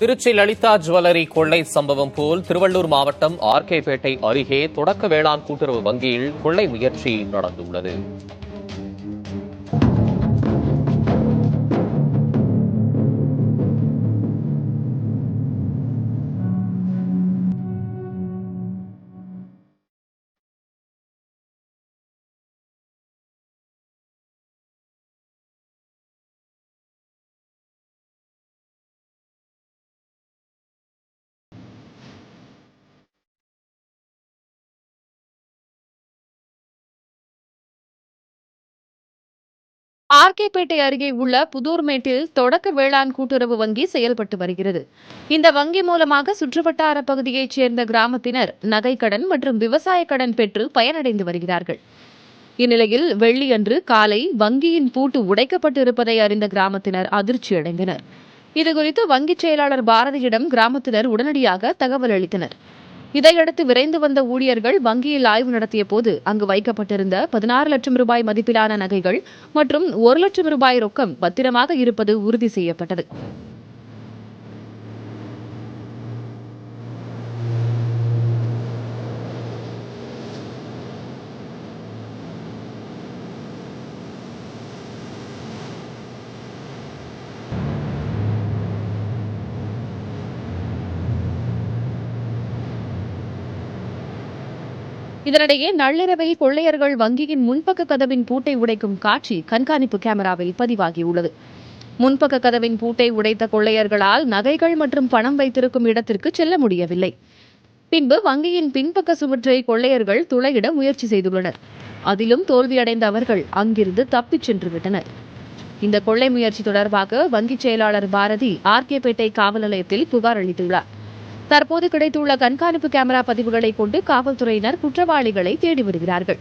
Trichy Lalitha jewellery கொள்ளை சம்பவம் போல் திருவள்ளூர் மாவட்டம் ஆர்கேபேட்டை அருகே தொடக்க வேளாண் கூட்டுறவு வங்கியில் கொள்ளை முயற்சி நடந்துள்ளது. ஆர்கேபேட்டை அருகே உள்ள புதூர்மேட்டில் தொடக்க வேளாண் கூட்டுறவு வங்கி செயல்பட்டு வருகிறது. இந்த வங்கி மூலமாக சுற்றுவட்டார பகுதியைச் சேர்ந்த கிராமத்தினர் நகைக்கடன் மற்றும் விவசாய கடன் பெற்று பயனடைந்து வருகிறார்கள். இந்நிலையில் வெள்ளியன்று காலை வங்கியின் பூட்டு உடைக்கப்பட்டிருப்பதை அறிந்த கிராமத்தினர் அதிர்ச்சியடைந்தனர். இதுகுறித்து வங்கிச் செயலாளர் பாரதியிடம் கிராமத்தினர் உடனடியாக தகவல் அளித்தனர். இதையடுத்து விரைந்து வந்த ஊழியர்கள் வங்கியில் ஆய்வு நடத்திய போது அங்கு வைக்கப்பட்டிருந்த 16 லட்சம் ரூபாய் மதிப்பிலான நகைகள் மற்றும் 1 லட்சம் ரூபாய் ரொக்கம் பத்திரமாக இருப்பது உறுதி செய்யப்பட்டது. இதனிடையே நள்ளிரவில் கொள்ளையர்கள் வங்கியின் முன்பக்க கதவின் பூட்டை உடைக்கும் காட்சி கண்காணிப்பு கேமராவில் பதிவாகியுள்ளது. முன்பக்க கதவின் பூட்டை உடைத்த கொள்ளையர்களால் நகைகள் மற்றும் பணம் வைத்திருக்கும் இடத்திற்கு செல்ல முடியவில்லை. பின்பு வங்கியின் பின்பக்க சுவற்றை கொள்ளையர்கள் துளையிட முயற்சி செய்துள்ளனர். அதிலும் தோல்வியடைந்த அவர்கள் அங்கிருந்து தப்பிச் சென்று விட்டனர். இந்த கொள்ளை முயற்சி தொடர்பாக வங்கிச் செயலாளர் பாரதி ஆர்கேபேட்டை காவல் நிலையத்தில் புகார் அளித்துள்ளார். தற்போது கிடைத்துள்ள கண்காணிப்பு கேமரா பதிவுகளை கொண்டு காவல்துறையினர் குற்றவாளிகளை தேடி வருகிறார்கள்.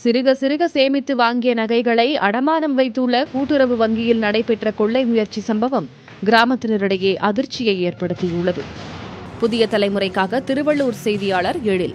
சிறுக சிறுக சேமித்து வாங்கிய நகைகளை அடமானம் வைத்துள்ள கூட்டுறவு வங்கியில் நடைபெற்ற கொள்ளை முயற்சி சம்பவம் கிராமத்தினரிடையே அதிர்ச்சியை ஏற்படுத்தியுள்ளது. புதிய தலைமுறைக்காக திருவள்ளூர் செய்தியாளர் எழில்.